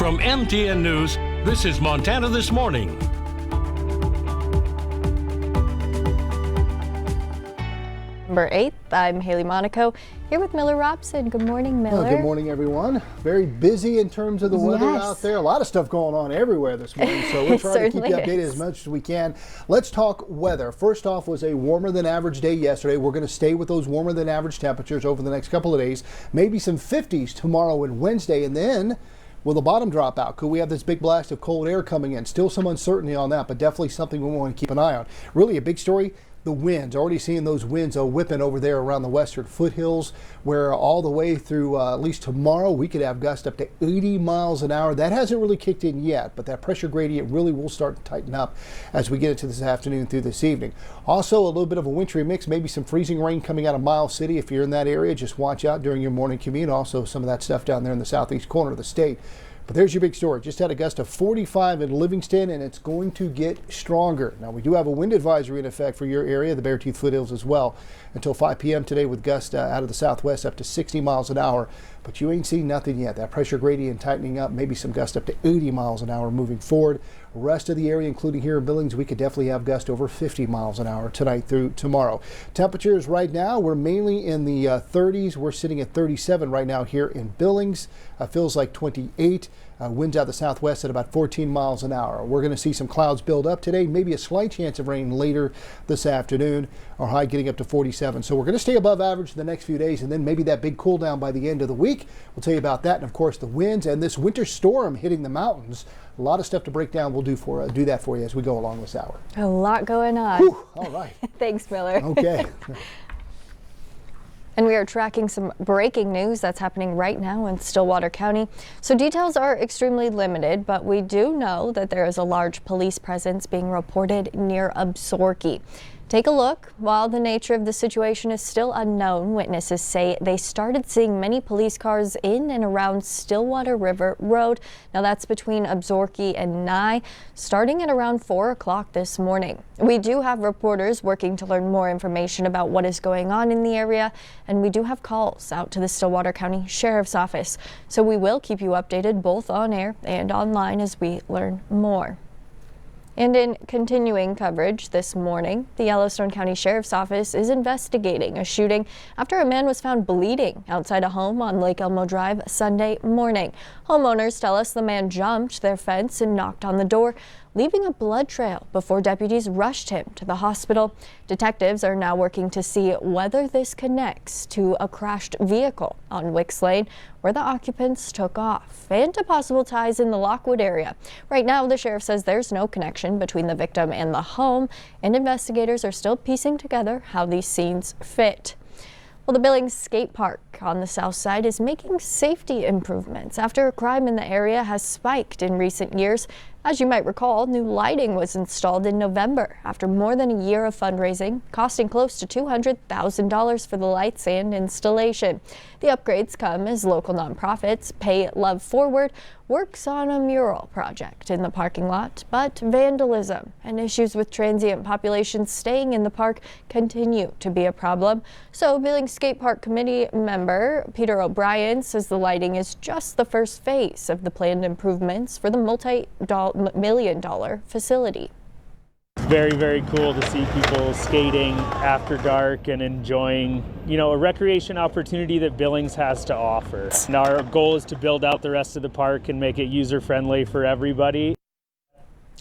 From MTN News, this is Montana This Morning. November 8th, I'm Hailey Monaco, here with Miller Robson. Good morning, Miller. Well, good morning, everyone. Very busy in terms of the weather out there. A lot of stuff going on everywhere this morning, so we're trying to keep you updated as much as we can. Let's talk weather. First off was a warmer than average day yesterday. We're going to stay with those warmer than average temperatures over the next couple of days. Maybe some 50s tomorrow and Wednesday, and then will the bottom drop out? Could we have this big blast of cold air coming in? Still some uncertainty on that, but definitely something we want to keep an eye on. Really a big story. The winds, already seeing those winds whipping over there around the western foothills, where all the way through at least tomorrow we could have gusts up to 80 miles an hour. That hasn't really kicked in yet, but that pressure gradient really will start to tighten up as we get into this afternoon through this evening. Also a little bit of a wintry mix, maybe some freezing rain coming out of Miles City. If you're in that area, just watch out during your morning commute. Also some of that stuff down there in the southeast corner of the state. But there's your big story. Just had a gust of 45 in Livingston, and it's going to get stronger. Now, we do have a wind advisory in effect for your area, the Beartooth Foothills as well, until 5 p.m. today with gusts out of the southwest up to 60 miles an hour. But you ain't seen nothing yet. That pressure gradient tightening up, maybe some gusts up to 80 miles an hour moving forward. Rest of the area, including here in Billings, we could definitely have gusts over 50 miles an hour tonight through tomorrow. Temperatures right now, we're mainly in the 30s. We're sitting at 37 right now here in Billings. Feels like 28. Winds out the southwest at about 14 miles an hour. We're going to see some clouds build up today, maybe a slight chance of rain later this afternoon. Our high getting up to 47. So we're going to stay above average the next few days, and then maybe that big cool down by the end of the week. We'll tell you about that, and of course the winds and this winter storm hitting the mountains. A lot of stuff to break down. We'll do that for you as we go along this hour. A lot going on. Whew, all right. Thanks, Miller. Okay. And we are tracking some breaking news that's happening right now in Stillwater County. So details are extremely limited, but we do know that there is a large police presence being reported near Absaroka. Take a look. While the nature of the situation is still unknown, witnesses say they started seeing many police cars in and around Stillwater River Road. Now that's between Absaroka and Nye, starting at around 4 o'clock this morning. We do have reporters working to learn more information about what is going on in the area, and we do have calls out to the Stillwater County Sheriff's Office. So we will keep you updated both on air and online as we learn more. And in continuing coverage this morning, the Yellowstone County Sheriff's Office is investigating a shooting after a man was found bleeding outside a home on Lake Elmo Drive Sunday morning. Homeowners tell us the man jumped their fence and knocked on the door, leaving a blood trail before deputies rushed him to the hospital. Detectives are now working to see whether this connects to a crashed vehicle on Wicks Lane, where the occupants took off, and to possible ties in the Lockwood area. Right now, the sheriff says there's no connection between the victim and the home, and investigators are still piecing together how these scenes fit. Well, the Billings skate park on the south side is making safety improvements after crime in the area has spiked in recent years. As you might recall, new lighting was installed in November after more than a year of fundraising, costing close to $200,000 for the lights and installation. The upgrades come as local nonprofits Pay Love Forward works on a mural project in the parking lot, but vandalism and issues with transient populations staying in the park continue to be a problem. So Billings Skate Park Committee member Peter O'Brien says the lighting is just the first phase of the planned improvements for the multi-million-dollar facility. Very, very cool to see people skating after dark and enjoying, a recreation opportunity that Billings has to offer. And our goal is to build out the rest of the park and make it user-friendly for everybody.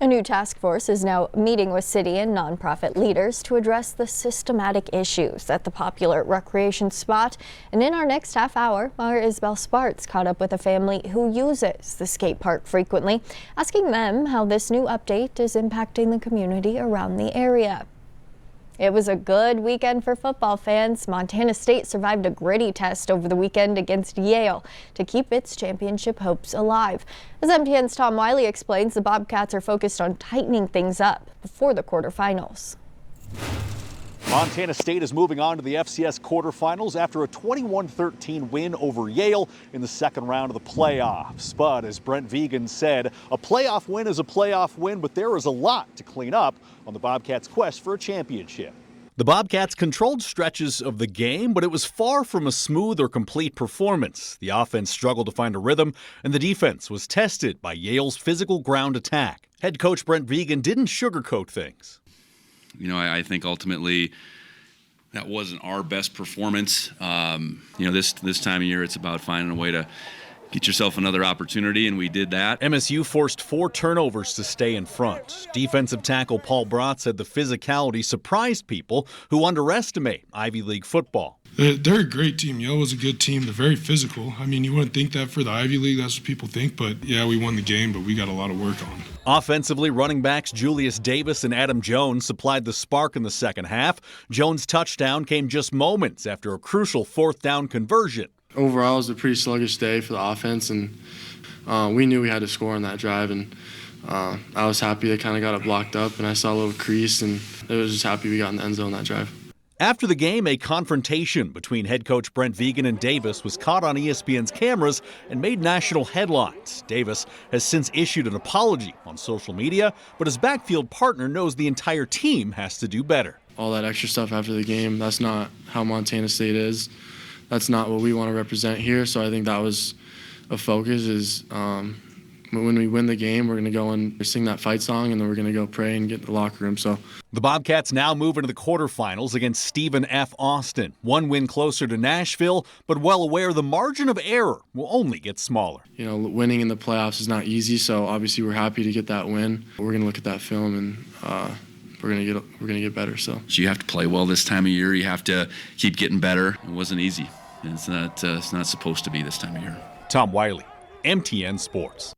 A new task force is now meeting with city and nonprofit leaders to address the systematic issues at the popular recreation spot. And in our next half hour, our Isabel Spartz caught up with a family who uses the skate park frequently, asking them how this new update is impacting the community around the area. It was a good weekend for football fans. Montana State survived a gritty test over the weekend against Yale to keep its championship hopes alive. As MTN's Tom Wiley explains, the Bobcats are focused on tightening things up before the quarterfinals. Montana State is moving on to the FCS quarterfinals after a 21-13 win over Yale in the second round of the playoffs. But as Brent Vegan said, a playoff win is a playoff win, but there is a lot to clean up on the Bobcats' quest for a championship. The Bobcats controlled stretches of the game, but it was far from a smooth or complete performance. The offense struggled to find a rhythm, and the defense was tested by Yale's physical ground attack. Head coach Brent Vigen didn't sugarcoat things. I think ultimately that wasn't our best performance. This time of year, it's about finding a way to get yourself another opportunity, and we did that. MSU forced 4 turnovers to stay in front. Defensive tackle Paul Brott said the physicality surprised people who underestimate Ivy League football. They're a great team. Yale was a good team. They're very physical. I mean, you wouldn't think that for the Ivy League. That's what people think. But, yeah, we won the game, but we got a lot of work on. Offensively, running backs Julius Davis and Adam Jones supplied the spark in the second half. Jones' touchdown came just moments after a crucial 4th down conversion. Overall, it was a pretty sluggish day for the offense, and we knew we had to score on that drive, and I was happy they kind of got it blocked up, and I saw a little crease, and I was just happy we got in the end zone that drive. After the game, a confrontation between head coach Brent Vigen and Davis was caught on ESPN's cameras and made national headlines. Davis has since issued an apology on social media, but his backfield partner knows the entire team has to do better. All that extra stuff after the game, that's not how Montana State is. That's not what we want to represent here, so I think that was a focus is when we win the game, we're going to go and sing that fight song, and then we're going to go pray and get in the locker room. So the Bobcats now move into the quarterfinals against Stephen F. Austin. 1 win closer to Nashville, but well aware the margin of error will only get smaller. Winning in the playoffs is not easy, so obviously we're happy to get that win. We're going to look at that film and we're gonna get better. So you have to play well this time of year. You have to keep getting better. It wasn't easy. It's not supposed to be this time of year. Tom Wiley, MTN Sports.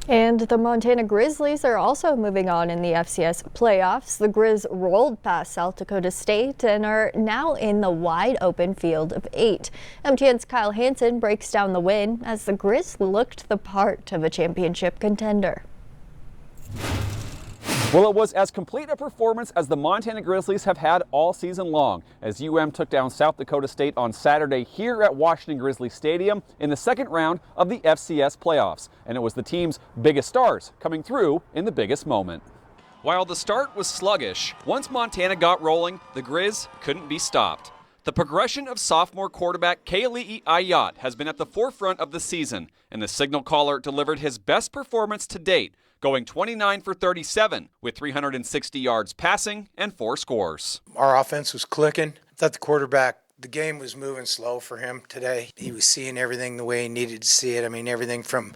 And the Montana Grizzlies are also moving on in the FCS playoffs. The Grizz rolled past South Dakota State and are now in the wide open field of 8. MTN's Kyle Hansen breaks down the win as the Grizz looked the part of a championship contender. Well, it was as complete a performance as the Montana Grizzlies have had all season long, as UM took down South Dakota State on Saturday here at Washington Grizzly Stadium in the second round of the FCS playoffs. And it was the team's biggest stars coming through in the biggest moment. While the start was sluggish, once Montana got rolling, the Grizz couldn't be stopped. The progression of sophomore quarterback Hailey has been at the forefront of the season, and the signal caller delivered his best performance to date, going 29 for 37 with 360 yards passing and 4 scores. Our offense was clicking. I thought the game was moving slow for him today. He was seeing everything the way he needed to see it. I mean, everything from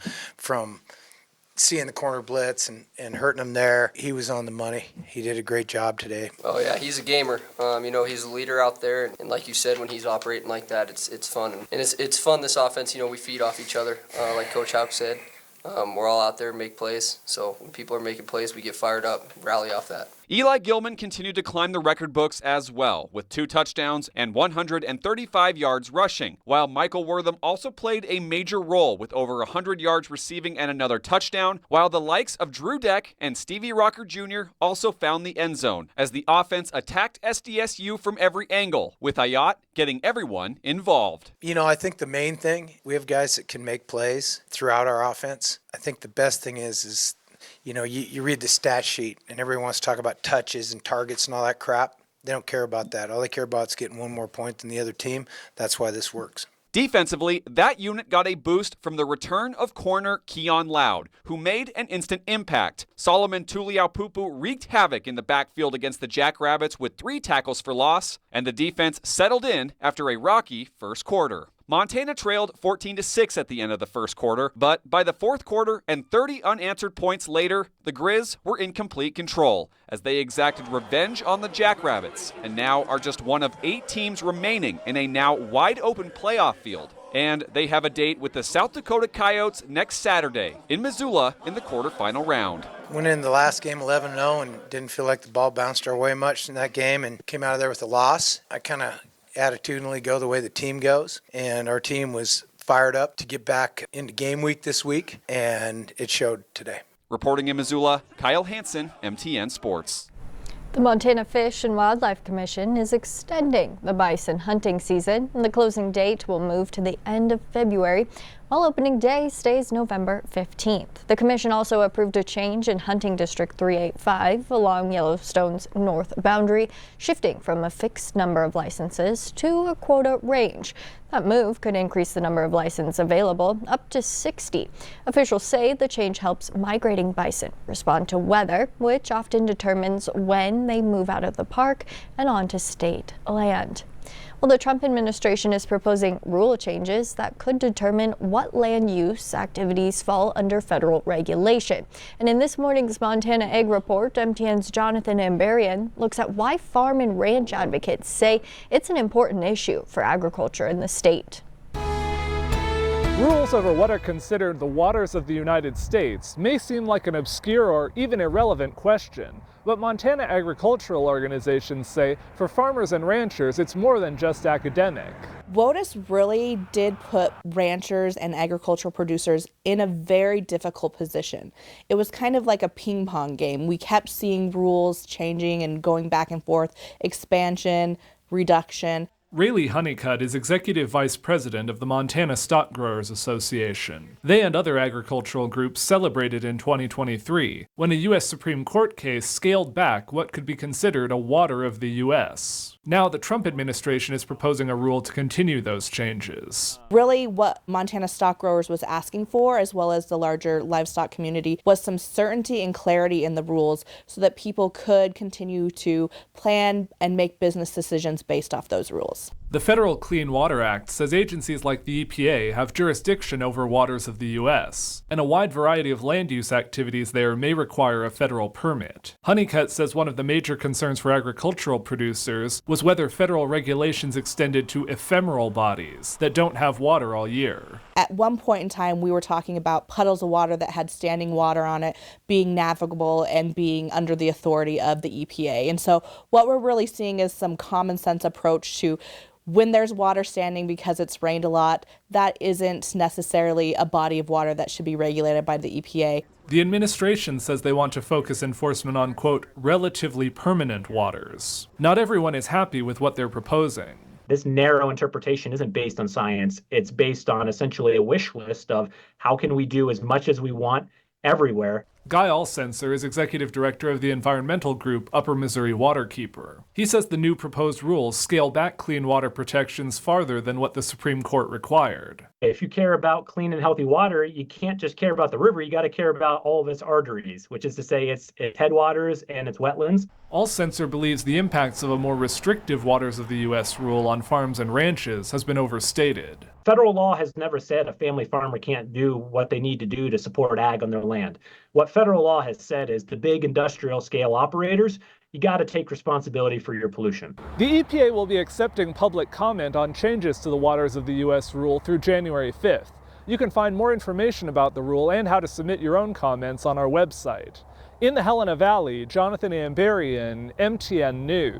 seeing the corner blitz and hurting him there. He was on the money. He did a great job today. Oh yeah, he's a gamer. He's a leader out there, and like you said, when he's operating like that, it's fun. And it's fun, this offense. We feed off each other, like Coach Houck said. We're all out there, make plays. So when people are making plays, we get fired up, rally off that. Eli Gilman continued to climb the record books as well, with 2 touchdowns and 135 yards rushing, while Michael Wortham also played a major role with over 100 yards receiving and another touchdown, while the likes of Drew Deck and Stevie Rocker Jr. also found the end zone, as the offense attacked SDSU from every angle, with Ayat getting everyone involved. I think the main thing, we have guys that can make plays throughout our offense. I think the best thing is you read the stat sheet and everyone wants to talk about touches and targets and all that crap. They don't care about that. All they care about is getting 1 more point than the other team. That's why this works. Defensively, that unit got a boost from the return of corner Keon Loud, who made an instant impact. Solomon Tuliaupupu wreaked havoc in the backfield against the Jackrabbits with 3 tackles for loss, and the defense settled in after a rocky first quarter. Montana trailed 14-6 at the end of the first quarter, but by the fourth quarter and 30 unanswered points later, the Grizz were in complete control as they exacted revenge on the Jackrabbits and now are just one of 8 teams remaining in a now wide-open playoff field. And they have a date with the South Dakota Coyotes next Saturday in Missoula in the quarterfinal round. Went in the last game 11-0 and didn't feel like the ball bounced our way much in that game and came out of there with a loss. I kind of attitudinally go the way the team goes, and our team was fired up to get back into game week this week, and it showed today. Reporting in Missoula, Kyle Hansen, MTN Sports. The Montana Fish and Wildlife Commission is extending the bison hunting season, and the closing date will move to the end of February. while opening day stays November 15th. The commission also approved a change in Hunting District 385 along Yellowstone's north boundary, shifting from a fixed number of licenses to a quota range. That move could increase the number of licenses available up to 60. Officials say the change helps migrating bison respond to weather, which often determines when they move out of the park and onto state land. Well, the Trump administration is proposing rule changes that could determine what land use activities fall under federal regulation. And in this morning's Montana Ag Report, MTN's Jonathan Ambarian looks at why farm and ranch advocates say it's an important issue for agriculture in the state. Rules over what are considered the waters of the United States may seem like an obscure or even irrelevant question, but Montana agricultural organizations say for farmers and ranchers it's more than just academic. WOTUS really did put ranchers and agricultural producers in a very difficult position. It was kind of like a ping pong game. We kept seeing rules changing and going back and forth, expansion, reduction. Rayleigh Honeycutt is Executive Vice President of the Montana Stock Growers Association. They and other agricultural groups celebrated in 2023 when a U.S. Supreme Court case scaled back what could be considered a water of the U.S. Now the Trump administration is proposing a rule to continue those changes. Really what Montana stock growers was asking for, as well as the larger livestock community, was some certainty and clarity in the rules so that people could continue to plan and make business decisions based off those rules. The Federal Clean Water Act says agencies like the EPA have jurisdiction over waters of the U.S., and a wide variety of land use activities there may require a federal permit. Honeycutt says one of the major concerns for agricultural producers was whether federal regulations extended to ephemeral bodies that don't have water all year. At one point in time, we were talking about puddles of water that had standing water on it being navigable and being under the authority of the EPA. And so what we're really seeing is some common sense approach to when there's water standing because it's rained a lot, that isn't necessarily a body of water that should be regulated by the EPA. The administration says they want to focus enforcement on, quote, relatively permanent waters. Not everyone is happy with what they're proposing. This narrow interpretation isn't based on science. It's based on essentially a wish list of how can we do as much as we want everywhere. Guy Alsenser is executive director of the environmental group Upper Missouri Waterkeeper. He says the new proposed rules scale back clean water protections farther than what the Supreme Court required. If you care about clean and healthy water, you can't just care about the river, you got to care about all of its arteries, which is to say its headwaters and its wetlands. Alsenser believes the impacts of a more restrictive waters of the U.S. rule on farms and ranches has been overstated. Federal law has never said a family farmer can't do what they need to do to support ag on their land. What federal law has said is the big industrial scale operators, you got to take responsibility for your pollution. The EPA will be accepting public comment on changes to the waters of the U.S. rule through January 5th. You can find more information about the rule and how to submit your own comments on our website. In the Helena Valley, Jonathan Ambarian, MTN News.